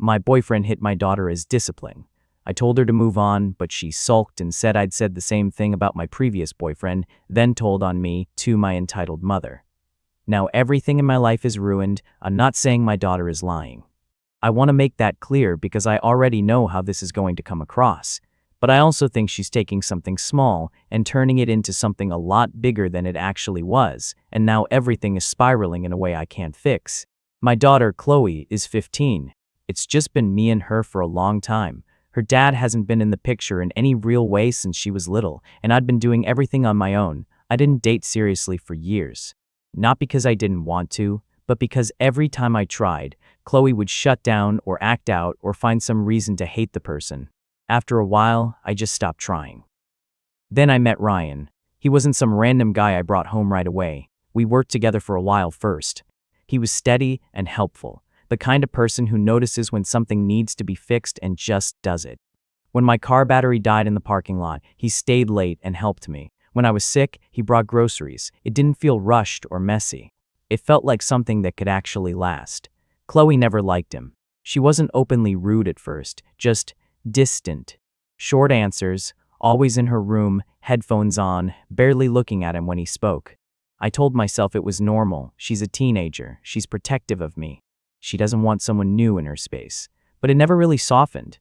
My boyfriend hit my daughter as discipline. I told her to move on, but she sulked and said I'd said the same thing about my previous boyfriend, then told on me to my entitled mother. Now everything in my life is ruined. I'm not saying my daughter is lying. I want to make that clear because I already know how this is going to come across. But I also think she's taking something small and turning it into something a lot bigger than it actually was, and now everything is spiraling in a way I can't fix. My daughter, Chloe, is 15. It's just been me and her for a long time. Her dad hasn't been in the picture in any real way since she was little, and I'd been doing everything on my own. I didn't date seriously for years. Not because I didn't want to, but because every time I tried, Chloe would shut down or act out or find some reason to hate the person. After a while, I just stopped trying. Then I met Ryan. He wasn't some random guy I brought home right away. We worked together for a while first. He was steady and helpful, the kind of person who notices when something needs to be fixed and just does it. When my car battery died in the parking lot, he stayed late and helped me. When I was sick, he brought groceries. It didn't feel rushed or messy. It felt like something that could actually last. Chloe never liked him. She wasn't openly rude at first, just distant. Short answers, always in her room, headphones on, barely looking at him when he spoke. I told myself it was normal. She's a teenager. She's protective of me. She doesn't want someone new in her space. But it never really softened.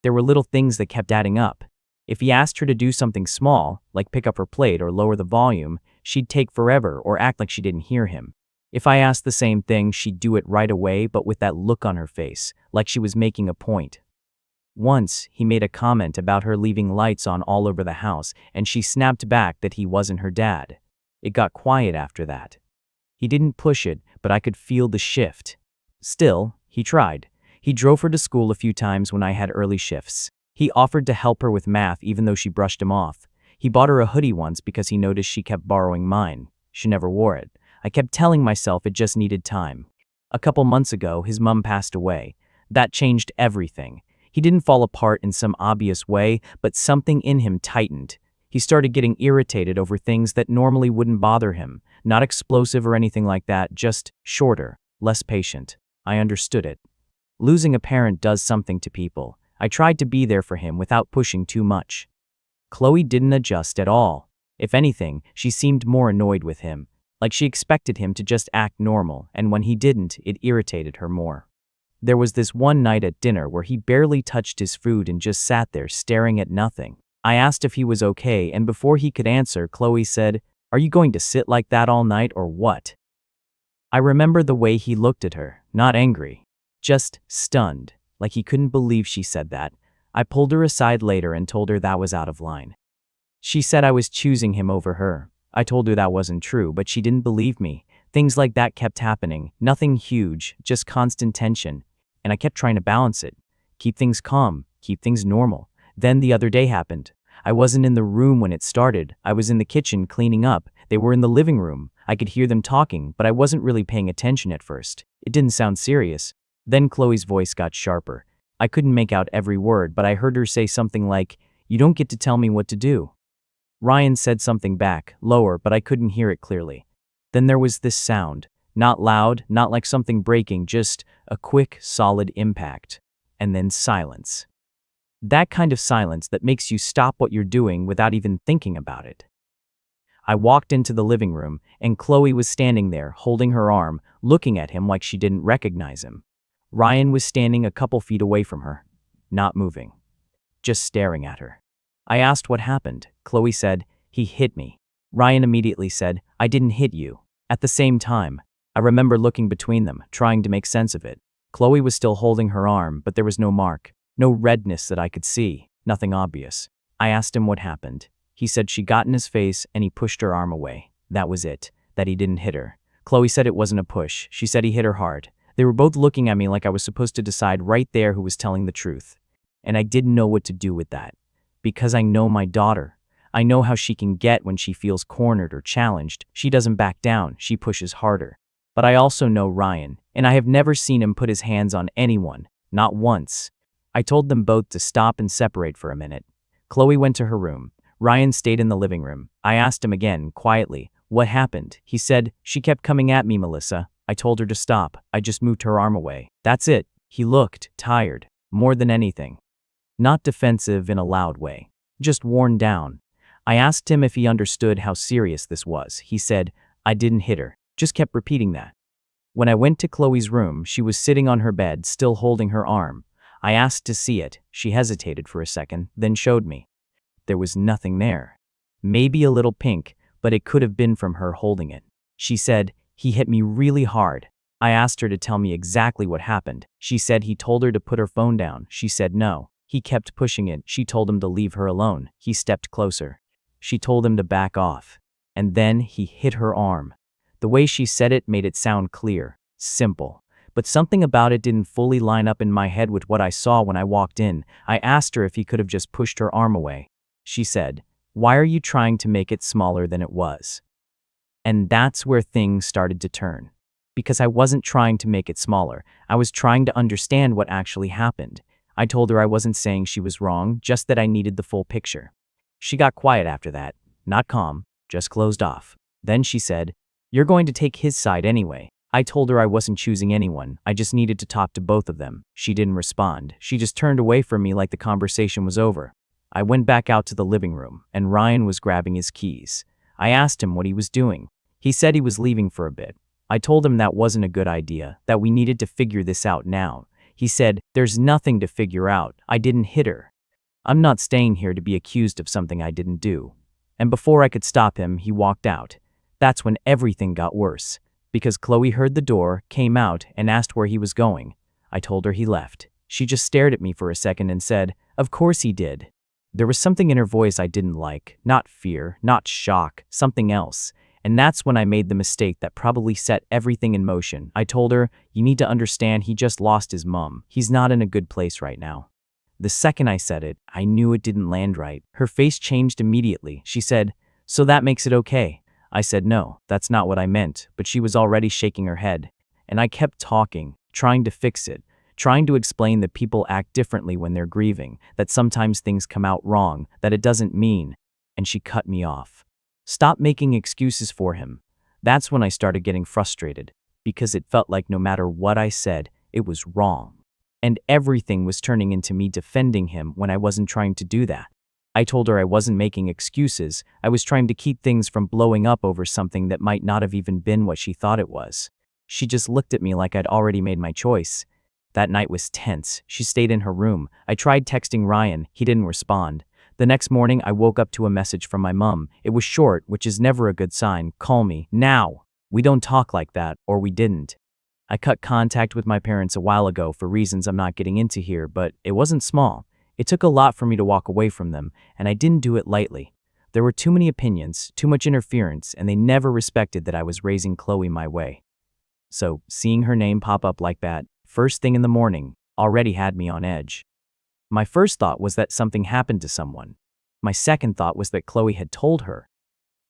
There were little things that kept adding up. If he asked her to do something small, like pick up her plate or lower the volume, she'd take forever or act like she didn't hear him. If I asked the same thing, she'd do it right away, but with that look on her face, like she was making a point. Once, he made a comment about her leaving lights on all over the house, and she snapped back that he wasn't her dad. It got quiet after that. He didn't push it, but I could feel the shift. Still, he tried. He drove her to school a few times when I had early shifts. He offered to help her with math even though she brushed him off. He bought her a hoodie once because he noticed she kept borrowing mine. She never wore it. I kept telling myself it just needed time. A couple months ago, his mom passed away. That changed everything. He didn't fall apart in some obvious way, but something in him tightened. He started getting irritated over things that normally wouldn't bother him. Not explosive or anything like that, just shorter, less patient. I understood it. Losing a parent does something to people. I tried to be there for him without pushing too much. Chloe didn't adjust at all. If anything, she seemed more annoyed with him, like she expected him to just act normal, and when he didn't, it irritated her more. There was this one night at dinner where he barely touched his food and just sat there staring at nothing. I asked if he was okay, and before he could answer, Chloe said, "Are you going to sit like that all night or what?" I remember the way he looked at her, not angry, just stunned, like he couldn't believe she said that. I pulled her aside later and told her that was out of line. She said I was choosing him over her. I told her that wasn't true, but she didn't believe me. Things like that kept happening, nothing huge, just constant tension, and I kept trying to balance it. Keep things calm, keep things normal. Then the other day happened. I wasn't in the room when it started. I was in the kitchen cleaning up. They were in the living room. I could hear them talking, but I wasn't really paying attention at first. It didn't sound serious. Then Chloe's voice got sharper. I couldn't make out every word, but I heard her say something like, "You don't get to tell me what to do." Ryan said something back, lower, but I couldn't hear it clearly. Then there was this sound. Not loud, not like something breaking, just a quick, solid impact. And then silence. That kind of silence that makes you stop what you're doing without even thinking about it. I walked into the living room, and Chloe was standing there, holding her arm, looking at him like she didn't recognize him. Ryan was standing a couple feet away from her, not moving, just staring at her. I asked what happened. Chloe said, "He hit me." Ryan immediately said, "I didn't hit you." At the same time, I remember looking between them, trying to make sense of it. Chloe was still holding her arm, but there was no mark, no redness that I could see, nothing obvious. I asked him what happened. He said she got in his face and he pushed her arm away. That was it, that he didn't hit her. Chloe said it wasn't a push. She said he hit her hard. They were both looking at me like I was supposed to decide right there who was telling the truth. And I didn't know what to do with that. Because I know my daughter. I know how she can get when she feels cornered or challenged. She doesn't back down, she pushes harder. But I also know Ryan, and I have never seen him put his hands on anyone, not once. I told them both to stop and separate for a minute. Chloe went to her room. Ryan stayed in the living room. I asked him again, quietly, what happened? He said, "She kept coming at me, Melissa. I told her to stop. I just moved her arm away. That's it." He looked tired, more than anything. Not defensive in a loud way, just worn down. I asked him if he understood how serious this was. He said, "I didn't hit her," just kept repeating that. When I went to Chloe's room, she was sitting on her bed, still holding her arm. I asked to see it. She hesitated for a second, then showed me. There was nothing there. Maybe a little pink, but it could have been from her holding it. She said, "He hit me really hard." I asked her to tell me exactly what happened. She said he told her to put her phone down. She said no. He kept pushing it. She told him to leave her alone. He stepped closer. She told him to back off. And then he hit her arm. The way she said it made it sound clear, simple. But something about it didn't fully line up in my head with what I saw when I walked in. I asked her if he could have just pushed her arm away. She said, "Why are you trying to make it smaller than it was?" And that's where things started to turn. Because I wasn't trying to make it smaller. I was trying to understand what actually happened. I told her I wasn't saying she was wrong, just that I needed the full picture. She got quiet after that, not calm, just closed off. Then she said, "You're going to take his side anyway." I told her I wasn't choosing anyone, I just needed to talk to both of them. She didn't respond. She just turned away from me like the conversation was over. I went back out to the living room, and Ryan was grabbing his keys. I asked him what he was doing. He said he was leaving for a bit. I told him that wasn't a good idea, that we needed to figure this out now. He said, "There's nothing to figure out. I didn't hit her. I'm not staying here to be accused of something I didn't do." And before I could stop him, he walked out. That's when everything got worse, because Chloe heard the door, came out, and asked where he was going. I told her he left. She just stared at me for a second and said, "Of course he did." There was something in her voice I didn't like, not fear, not shock, something else. And that's when I made the mistake that probably set everything in motion. I told her, "You need to understand he just lost his mom. He's not in a good place right now." The second I said it, I knew it didn't land right. Her face changed immediately. She said, "So that makes it okay?" I said, "No, that's not what I meant," but she was already shaking her head. And I kept talking, trying to fix it, trying to explain that people act differently when they're grieving, that sometimes things come out wrong, that it doesn't mean. And she cut me off. "Stop making excuses for him." That's when I started getting frustrated, because it felt like no matter what I said, it was wrong. And everything was turning into me defending him when I wasn't trying to do that. I told her I wasn't making excuses, I was trying to keep things from blowing up over something that might not have even been what she thought it was. She just looked at me like I'd already made my choice. That night was tense. She stayed in her room. I tried texting Ryan, he didn't respond. The next morning, I woke up to a message from my mom. It was short, which is never a good sign. "Call me, now." We don't talk like that, or we didn't. I cut contact with my parents a while ago for reasons I'm not getting into here, but it wasn't small. It took a lot for me to walk away from them, and I didn't do it lightly. There were too many opinions, too much interference, and they never respected that I was raising Chloe my way. So, seeing her name pop up like that, first thing in the morning, already had me on edge. My first thought was that something happened to someone. My second thought was that Chloe had told her.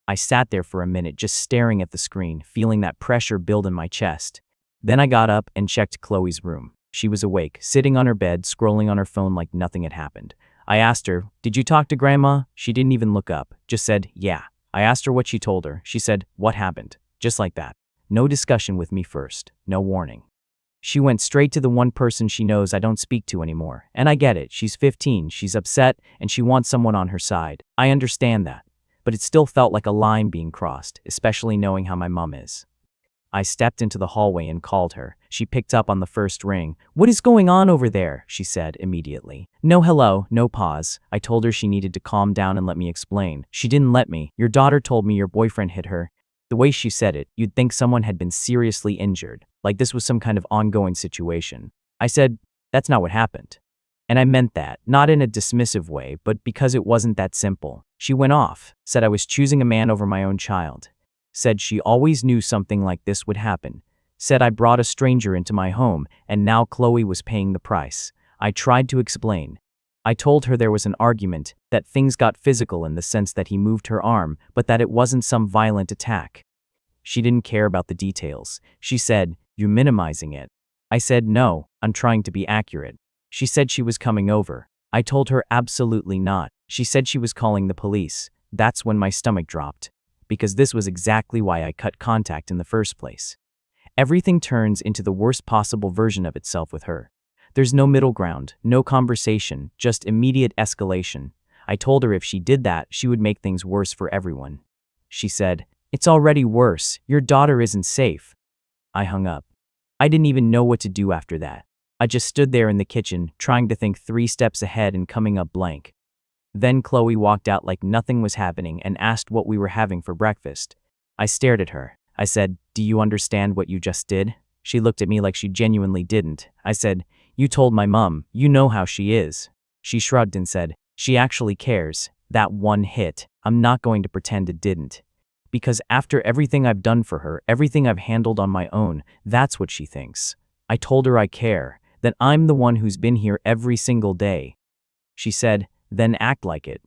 I sat there for a minute just staring at the screen, feeling that pressure build in my chest. Then I got up and checked Chloe's room. She was awake, sitting on her bed, scrolling on her phone like nothing had happened. I asked her, "Did you talk to Grandma?" She didn't even look up, just said, "Yeah." I asked her what she told her. She said, "What happened?" Just like that. No discussion with me first, no warning. She went straight to the one person she knows I don't speak to anymore. And I get it, she's 15, she's upset, and she wants someone on her side. I understand that. But it still felt like a line being crossed, especially knowing how my mom is. I stepped into the hallway and called her. She picked up on the first ring. "What is going on over there?" she said immediately. No hello, no pause. I told her she needed to calm down and let me explain. She didn't let me. "Your daughter told me your boyfriend hit her." The way she said it, you'd think someone had been seriously injured, like this was some kind of ongoing situation. I said, "That's not what happened." And I meant that, not in a dismissive way, but because it wasn't that simple. She went off, said I was choosing a man over my own child. Said she always knew something like this would happen. Said I brought a stranger into my home, and now Chloe was paying the price. I tried to explain. I told her there was an argument, that things got physical in the sense that he moved her arm, but that it wasn't some violent attack. She didn't care about the details. She said, "You're minimizing it." I said, "No, I'm trying to be accurate." She said she was coming over. I told her absolutely not. She said she was calling the police. That's when my stomach dropped. Because this was exactly why I cut contact in the first place. Everything turns into the worst possible version of itself with her. There's no middle ground, no conversation, just immediate escalation. I told her if she did that, she would make things worse for everyone. She said, "It's already worse. Your daughter isn't safe." I hung up. I didn't even know what to do after that. I just stood there in the kitchen, trying to think 3 steps ahead and coming up blank. Then Chloe walked out like nothing was happening and asked what we were having for breakfast. I stared at her. I said, "Do you understand what you just did?" She looked at me like she genuinely didn't. I said, "You told my mom. You know how she is." She shrugged and said, "She actually cares. That one hit. I'm not going to pretend it didn't. Because after everything I've done for her, everything I've handled on my own, that's what she thinks." I told her I care, that I'm the one who's been here every single day. She said, "Then act like it."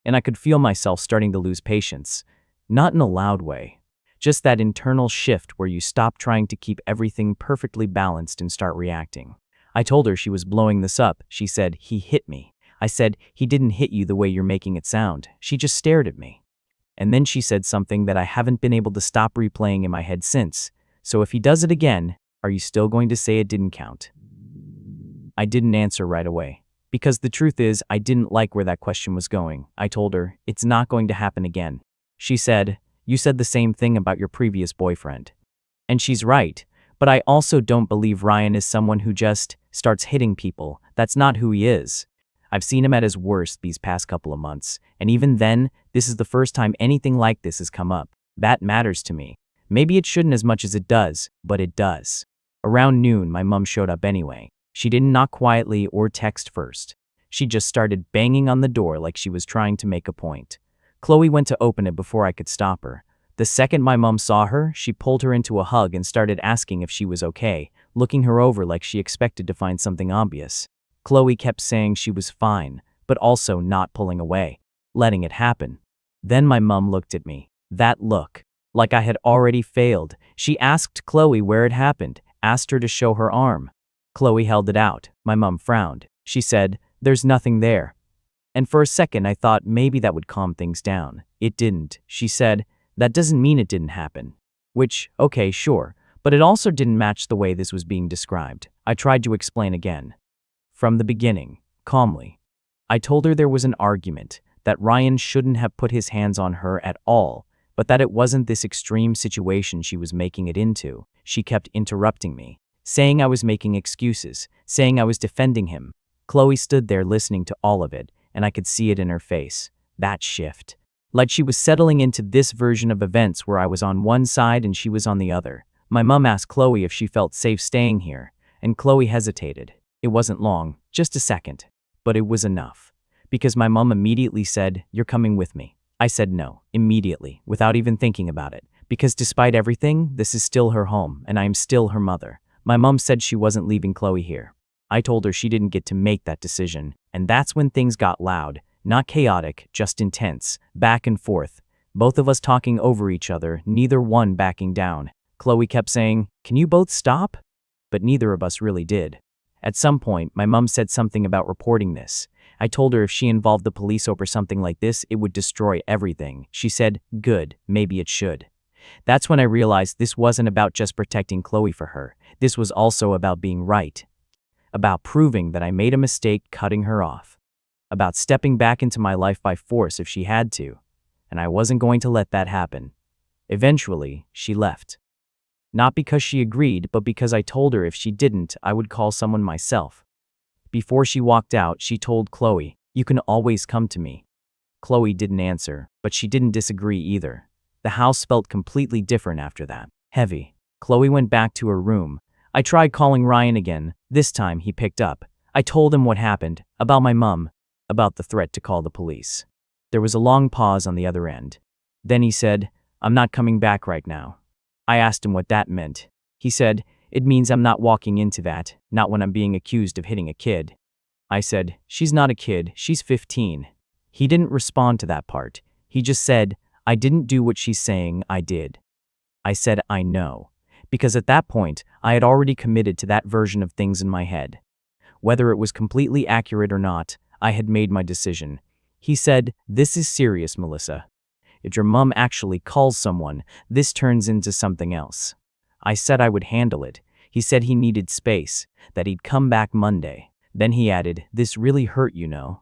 And I could feel myself starting to lose patience. Not in a loud way. Just that internal shift where you stop trying to keep everything perfectly balanced and start reacting. I told her she was blowing this up. She said, "He hit me." I said, "He didn't hit you the way you're making it sound." She just stared at me. And then she said something that I haven't been able to stop replaying in my head since. "So if he does it again, are you still going to say it didn't count?" I didn't answer right away. Because the truth is, I didn't like where that question was going. I told her, "It's not going to happen again." She said, "You said the same thing about your previous boyfriend." And she's right, but I also don't believe Ryan is someone who just starts hitting people. That's not who he is. I've seen him at his worst these past couple of months, and even then, this is the first time anything like this has come up. That matters to me. Maybe it shouldn't as much as it does, but it does. Around noon, my mom showed up anyway. She didn't knock quietly or text first. She just started banging on the door like she was trying to make a point. Chloe went to open it before I could stop her. The second my mom saw her, she pulled her into a hug and started asking if she was okay, looking her over like she expected to find something obvious. Chloe kept saying she was fine, but also not pulling away, letting it happen. Then my mom looked at me. That look, like I had already failed. She asked Chloe where it happened, asked her to show her arm. Chloe held it out. My mom frowned. She said, "There's nothing there." And for a second I thought maybe that would calm things down. It didn't. She said, "That doesn't mean it didn't happen." Which, okay, sure, but it also didn't match the way this was being described. I tried to explain again. From the beginning, calmly. I told her there was an argument, that Ryan shouldn't have put his hands on her at all, but that it wasn't this extreme situation she was making it into. She kept interrupting me, saying I was making excuses, saying I was defending him. Chloe stood there listening to all of it, and I could see it in her face. That shift. Like she was settling into this version of events where I was on one side and she was on the other. My mom asked Chloe if she felt safe staying here, and Chloe hesitated. It wasn't long, just a second. But it was enough. Because my mom immediately said, "You're coming with me." I said no, immediately, without even thinking about it. Because despite everything, this is still her home, and I am still her mother. My mom said she wasn't leaving Chloe here. I told her she didn't get to make that decision, and that's when things got loud. Not chaotic, just intense, back and forth. Both of us talking over each other, neither one backing down. Chloe kept saying, "Can you both stop?" But neither of us really did. At some point, my mom said something about reporting this. I told her if she involved the police over something like this, it would destroy everything. She said, "Good, maybe it should." That's when I realized this wasn't about just protecting Chloe for her. This was also about being right. About proving that I made a mistake cutting her off. About stepping back into my life by force if she had to. And I wasn't going to let that happen. Eventually, she left. Not because she agreed, but because I told her if she didn't, I would call someone myself. Before she walked out, she told Chloe, "You can always come to me." Chloe didn't answer, but she didn't disagree either. The house felt completely different after that. Heavy. Chloe went back to her room. I tried calling Ryan again. This time he picked up. I told him what happened, about my mom, about the threat to call the police. There was a long pause on the other end. Then he said, "I'm not coming back right now." I asked him what that meant. He said, "It means I'm not walking into that, not when I'm being accused of hitting a kid." I said, "She's not a kid, she's 15. He didn't respond to that part. He just said, "I didn't do what she's saying I did." I said, "I know." Because at that point, I had already committed to that version of things in my head. Whether it was completely accurate or not, I had made my decision. He said, "This is serious, Melissa. If your mom actually calls someone, this turns into something else." I said I would handle it. He said he needed space, that he'd come back Monday. Then he added, "This really hurt, you know."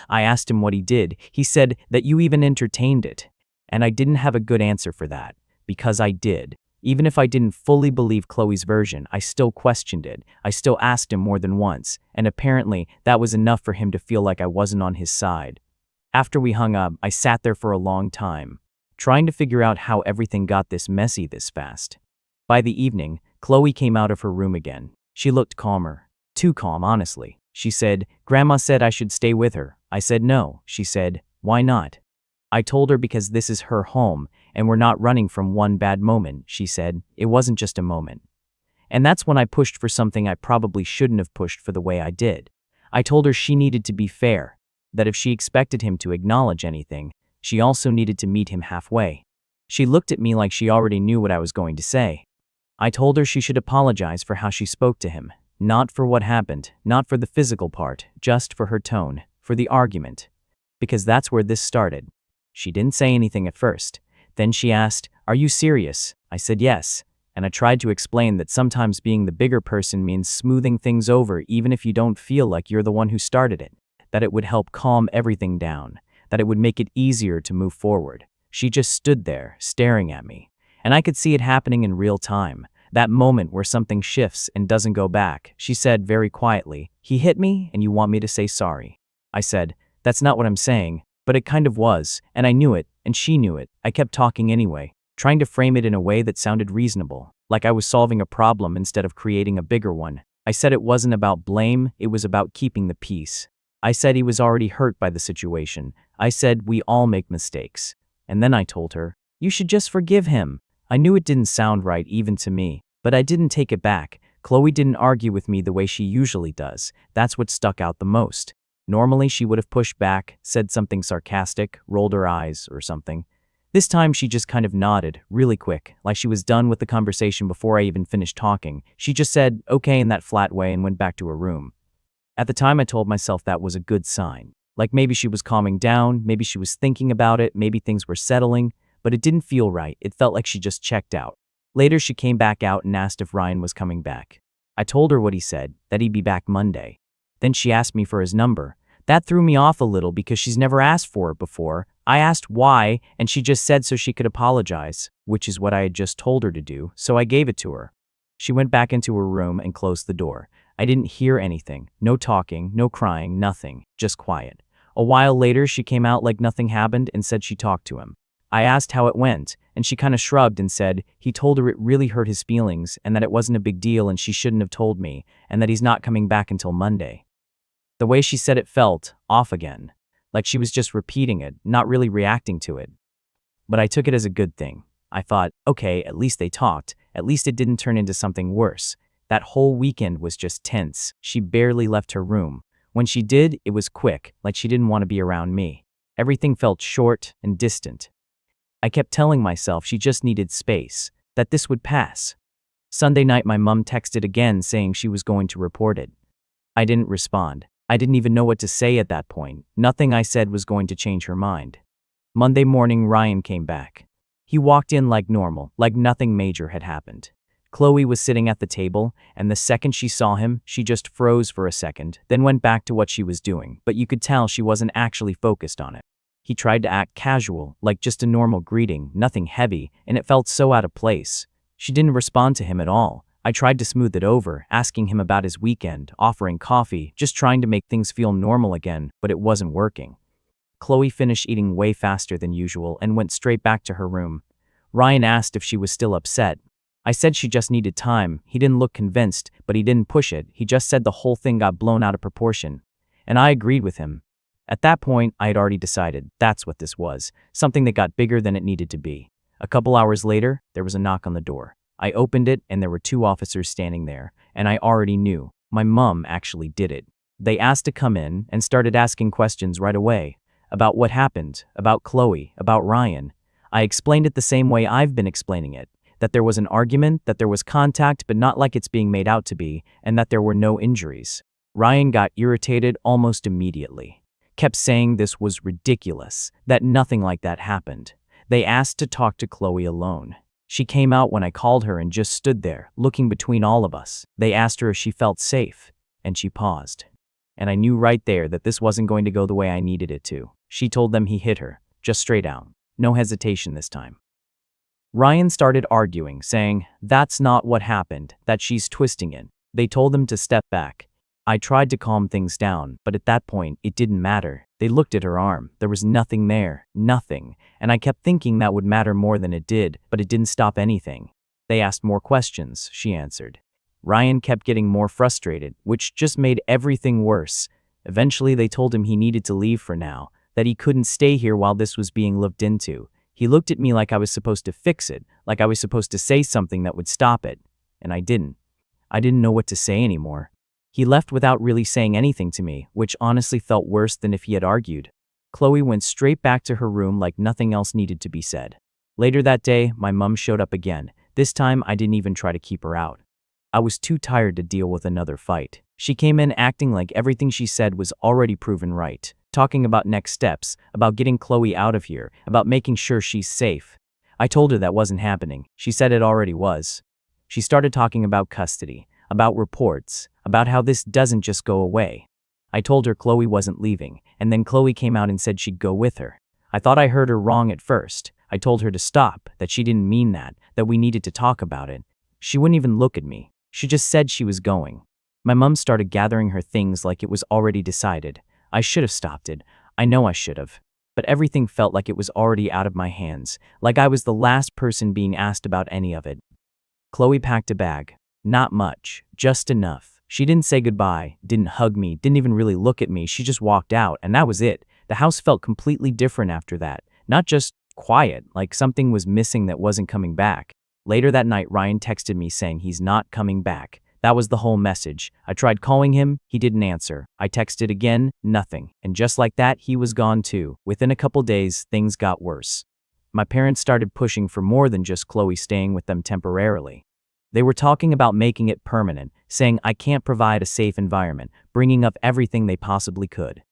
I asked him what he did. He said that you even entertained it. And I didn't have a good answer for that, because I did. Even if I didn't fully believe Chloe's version, I still questioned it. I still asked him more than once, and apparently that was enough for him to feel like I wasn't on his side. After we hung up, I sat there for a long time, trying to figure out how everything got this messy this fast. By the evening, Chloe came out of her room again. She looked calmer. Too calm, honestly. She said, "Grandma said I should stay with her." I said no. She said, "Why not?" I told her because this is her home, and we're not running from one bad moment. She said, "It wasn't just a moment." And that's when I pushed for something I probably shouldn't have pushed for the way I did. I told her she needed to be fair, that if she expected him to acknowledge anything, she also needed to meet him halfway. She looked at me like she already knew what I was going to say. I told her she should apologize for how she spoke to him, not for what happened, not for the physical part, just for her tone, for the argument. Because that's where this started. She didn't say anything at first. Then she asked, "Are you serious?" I said yes, and I tried to explain that sometimes being the bigger person means smoothing things over even if you don't feel like you're the one who started it, that it would help calm everything down, that it would make it easier to move forward. She just stood there, staring at me, and I could see it happening in real time, that moment where something shifts and doesn't go back. She said very quietly, "He hit me and you want me to say sorry." I said, "That's not what I'm saying." But it kind of was, and I knew it, and she knew it. I kept talking anyway, trying to frame it in a way that sounded reasonable, like I was solving a problem instead of creating a bigger one. I said it wasn't about blame, it was about keeping the peace. I said he was already hurt by the situation. I said we all make mistakes. And then I told her, "You should just forgive him." I knew it didn't sound right even to me, but I didn't take it back. Chloe didn't argue with me the way she usually does. That's what stuck out the most. Normally she would have pushed back, said something sarcastic, rolled her eyes, or something. This time she just kind of nodded, really quick, like she was done with the conversation before I even finished talking. She just said, "Okay," in that flat way and went back to her room. At the time I told myself that was a good sign. Like maybe she was calming down, maybe she was thinking about it, maybe things were settling, but it didn't feel right. It felt like she just checked out. Later she came back out and asked if Ryan was coming back. I told her what he said, that he'd be back Monday. Then she asked me for his number. That threw me off a little because she's never asked for it before. I asked why, and she just said so she could apologize, which is what I had just told her to do, so I gave it to her. She went back into her room and closed the door. I didn't hear anything, no talking, no crying, nothing, just quiet. A while later she came out like nothing happened and said she talked to him. I asked how it went, and she kind of shrugged and said he told her it really hurt his feelings and that it wasn't a big deal and she shouldn't have told me, and that he's not coming back until Monday. The way she said it felt off again, like she was just repeating it, not really reacting to it. But I took it as a good thing. I thought, okay, at least they talked, at least it didn't turn into something worse. That whole weekend was just tense. She barely left her room. When she did, it was quick, like she didn't want to be around me. Everything felt short and distant. I kept telling myself she just needed space, that this would pass. Sunday night my mom texted again saying she was going to report it. I didn't respond. I didn't even know what to say at that point. Nothing I said was going to change her mind. Monday morning Ryan came back. He walked in like normal, like nothing major had happened. Chloe was sitting at the table, and the second she saw him, she just froze for a second, then went back to what she was doing, but you could tell she wasn't actually focused on it. He tried to act casual, like just a normal greeting, nothing heavy, and it felt so out of place. She didn't respond to him at all. I tried to smooth it over, asking him about his weekend, offering coffee, just trying to make things feel normal again, but it wasn't working. Chloe finished eating way faster than usual and went straight back to her room. Ryan asked if she was still upset. I said she just needed time. He didn't look convinced, but he didn't push it. He just said the whole thing got blown out of proportion. And I agreed with him. At that point, I had already decided that's what this was, something that got bigger than it needed to be. A couple hours later, there was a knock on the door. I opened it and there were 2 officers standing there, and I already knew. My mom actually did it. They asked to come in and started asking questions right away. About what happened, about Chloe, about Ryan. I explained it the same way I've been explaining it. That there was an argument, that there was contact but not like it's being made out to be, and that there were no injuries. Ryan got irritated almost immediately. Kept saying this was ridiculous, that nothing like that happened. They asked to talk to Chloe alone. She came out when I called her and just stood there, looking between all of us. They asked her if she felt safe, and she paused. And I knew right there that this wasn't going to go the way I needed it to. She told them he hit her, just straight out. No hesitation this time. Ryan started arguing, saying, "That's not what happened, that she's twisting it." They told him to step back. I tried to calm things down, but at that point, it didn't matter. They looked at her arm. There was nothing there, nothing. And I kept thinking that would matter more than it did, but it didn't stop anything. They asked more questions, she answered. Ryan kept getting more frustrated, which just made everything worse. Eventually, they told him he needed to leave for now, that he couldn't stay here while this was being looked into. He looked at me like I was supposed to fix it, like I was supposed to say something that would stop it. And I didn't. I didn't know what to say anymore. He left without really saying anything to me, which honestly felt worse than if he had argued. Chloe went straight back to her room like nothing else needed to be said. Later that day, my mom showed up again. This time, I didn't even try to keep her out. I was too tired to deal with another fight. She came in acting like everything she said was already proven right, talking about next steps, about getting Chloe out of here, about making sure she's safe. I told her that wasn't happening. She said it already was. She started talking about custody, about reports, about how this doesn't just go away. I told her Chloe wasn't leaving, and then Chloe came out and said she'd go with her. I thought I heard her wrong at first. I told her to stop, that she didn't mean that we needed to talk about it. She wouldn't even look at me. She just said she was going. My mom started gathering her things like it was already decided. I should have stopped it. I know I should have. But everything felt like it was already out of my hands, like I was the last person being asked about any of it. Chloe packed a bag. Not much, just enough. She didn't say goodbye, didn't hug me, didn't even really look at me. She just walked out, and that was it. The house felt completely different after that. Not just quiet, like something was missing that wasn't coming back. Later that night, Ryan texted me saying he's not coming back. That was the whole message. I tried calling him, he didn't answer. I texted again, nothing. And just like that, he was gone too. Within a couple days, things got worse. My parents started pushing for more than just Chloe staying with them temporarily. They were talking about making it permanent, saying I can't provide a safe environment, bringing up everything they possibly could.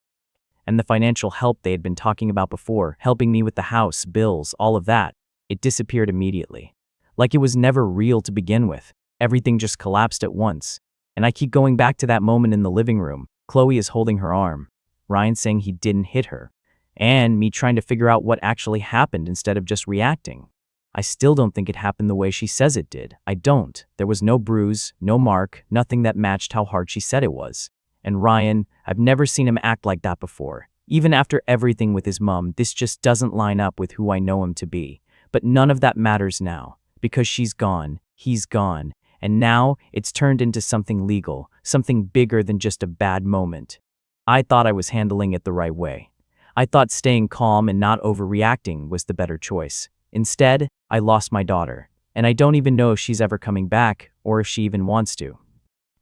And the financial help they had been talking about before, helping me with the house, bills, all of that, it disappeared immediately. Like it was never real to begin with. Everything just collapsed at once. And I keep going back to that moment in the living room. Chloe is holding her arm. Ryan saying he didn't hit her. And me trying to figure out what actually happened instead of just reacting. I still don't think it happened the way she says it did. I don't. There was no bruise, no mark, nothing that matched how hard she said it was. And Ryan, I've never seen him act like that before. Even after everything with his mom, this just doesn't line up with who I know him to be. But none of that matters now. Because she's gone, he's gone, and now it's turned into something legal, something bigger than just a bad moment. I thought I was handling it the right way. I thought staying calm and not overreacting was the better choice. Instead, I lost my daughter, and I don't even know if she's ever coming back or if she even wants to.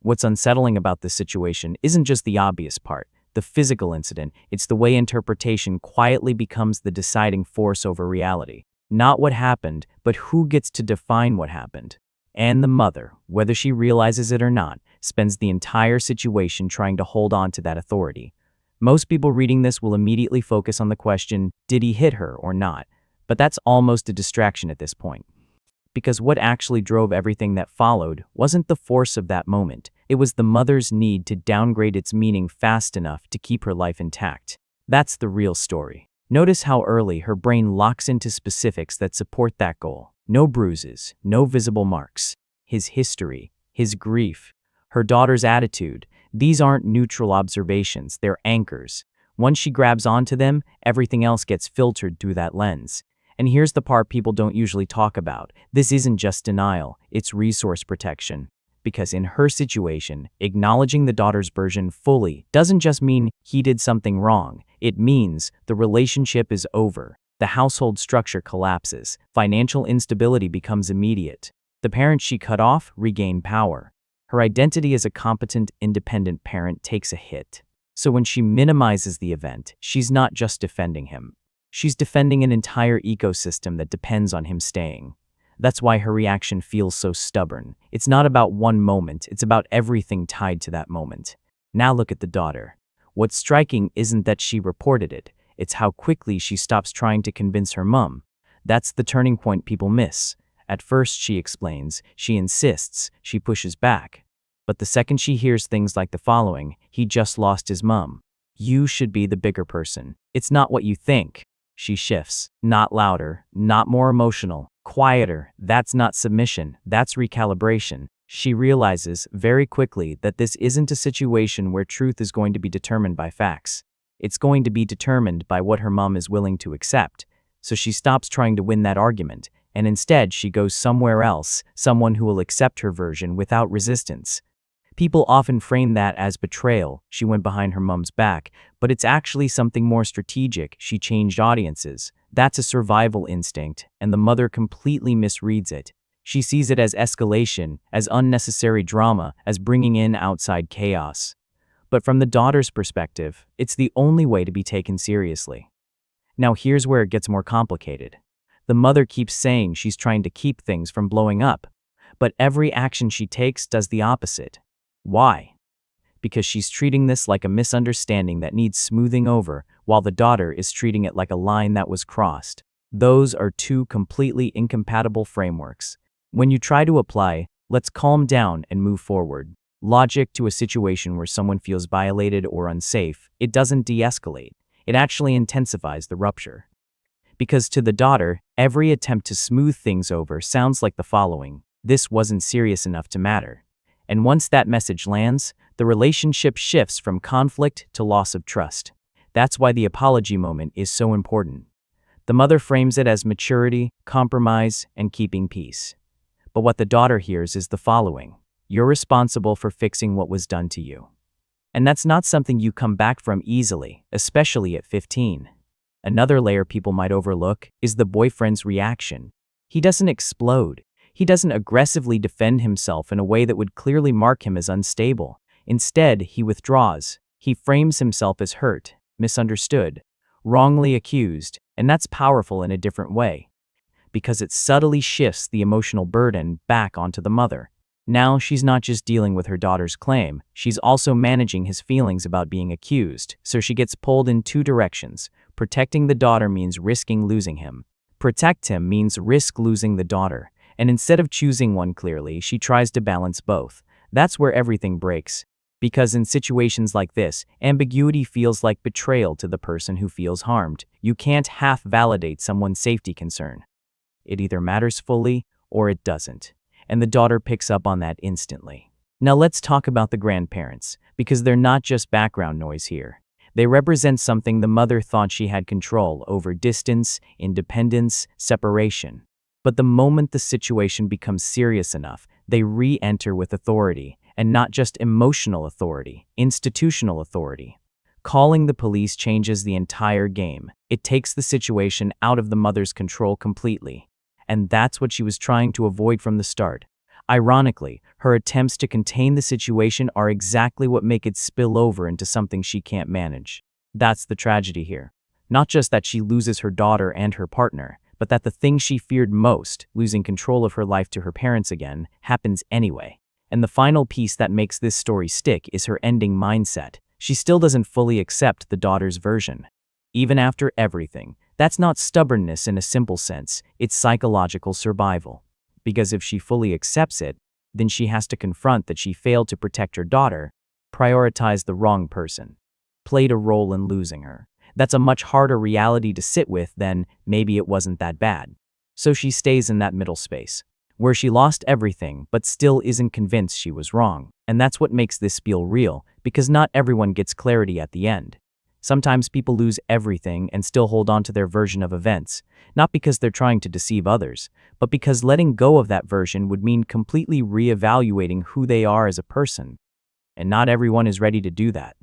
What's unsettling about this situation isn't just the obvious part, the physical incident, it's the way interpretation quietly becomes the deciding force over reality. Not what happened, but who gets to define what happened. And the mother, whether she realizes it or not, spends the entire situation trying to hold on to that authority. Most people reading this will immediately focus on the question, did he hit her or not? But that's almost a distraction at this point. Because what actually drove everything that followed wasn't the force of that moment. It was the mother's need to downgrade its meaning fast enough to keep her life intact. That's the real story. Notice how early her brain locks into specifics that support that goal. No bruises, no visible marks. His history, his grief, her daughter's attitude. These aren't neutral observations, they're anchors. Once she grabs onto them, everything else gets filtered through that lens. And here's the part people don't usually talk about. This isn't just denial, it's resource protection. Because in her situation, acknowledging the daughter's version fully doesn't just mean he did something wrong. It means the relationship is over. The household structure collapses. Financial instability becomes immediate. The parents she cut off regain power. Her identity as a competent, independent parent takes a hit. So when she minimizes the event, she's not just defending him. She's defending an entire ecosystem that depends on him staying. That's why her reaction feels so stubborn. It's not about one moment, it's about everything tied to that moment. Now look at the daughter. What's striking isn't that she reported it, it's how quickly she stops trying to convince her mom. That's the turning point people miss. At first, she explains, she insists, she pushes back. But the second she hears things like the following, "He just lost his mum. You should be the bigger person. It's not what you think." She shifts. Not louder, not more emotional, quieter. That's not submission, that's recalibration. She realizes very quickly that this isn't a situation where truth is going to be determined by facts. It's going to be determined by what her mom is willing to accept. So she stops trying to win that argument, and instead she goes somewhere else, someone who will accept her version without resistance. People often frame that as betrayal. She went behind her mom's back, but it's actually something more strategic. She changed audiences. That's a survival instinct, and the mother completely misreads it. She sees it as escalation, as unnecessary drama, as bringing in outside chaos. But from the daughter's perspective, it's the only way to be taken seriously. Now here's where it gets more complicated. The mother keeps saying she's trying to keep things from blowing up, but every action she takes does the opposite. Why? Because she's treating this like a misunderstanding that needs smoothing over, while the daughter is treating it like a line that was crossed. Those are two completely incompatible frameworks. When you try to apply, "let's calm down and move forward" logic to a situation where someone feels violated or unsafe, it doesn't de-escalate. It actually intensifies the rupture. Because to the daughter, every attempt to smooth things over sounds like the following: "This wasn't serious enough to matter." And once that message lands, the relationship shifts from conflict to loss of trust. That's why the apology moment is so important. The mother frames it as maturity, compromise, and keeping peace. But what the daughter hears is the following: "You're responsible for fixing what was done to you." And that's not something you come back from easily, especially at 15. Another layer people might overlook is the boyfriend's reaction. He doesn't explode. He doesn't aggressively defend himself in a way that would clearly mark him as unstable. Instead, he withdraws. He frames himself as hurt, misunderstood, wrongly accused, and that's powerful in a different way, because it subtly shifts the emotional burden back onto the mother. Now she's not just dealing with her daughter's claim, she's also managing his feelings about being accused, so she gets pulled in two directions. Protecting the daughter means risking losing him. Protect him means risk losing the daughter, and instead of choosing one clearly, she tries to balance both. That's where everything breaks. Because in situations like this, ambiguity feels like betrayal to the person who feels harmed. You can't half-validate someone's safety concern. It either matters fully or it doesn't. And the daughter picks up on that instantly. Now let's talk about the grandparents, because they're not just background noise here. They represent something the mother thought she had control over: distance, independence, separation. But the moment the situation becomes serious enough, they re-enter with authority, and not just emotional authority, institutional authority. Calling the police changes the entire game. It takes the situation out of the mother's control completely. And that's what she was trying to avoid from the start. Ironically, her attempts to contain the situation are exactly what make it spill over into something she can't manage. That's the tragedy here. Not just that she loses her daughter and her partner, but that the thing she feared most, losing control of her life to her parents again, happens anyway. And the final piece that makes this story stick is her ending mindset. She still doesn't fully accept the daughter's version. Even after everything, that's not stubbornness in a simple sense, it's psychological survival. Because if she fully accepts it, then she has to confront that she failed to protect her daughter, prioritized the wrong person, played a role in losing her. That's a much harder reality to sit with than maybe it wasn't that bad. So she stays in that middle space, where she lost everything but still isn't convinced she was wrong. And that's what makes this feel real, because not everyone gets clarity at the end. Sometimes people lose everything and still hold on to their version of events, not because they're trying to deceive others, but because letting go of that version would mean completely reevaluating who they are as a person. And not everyone is ready to do that.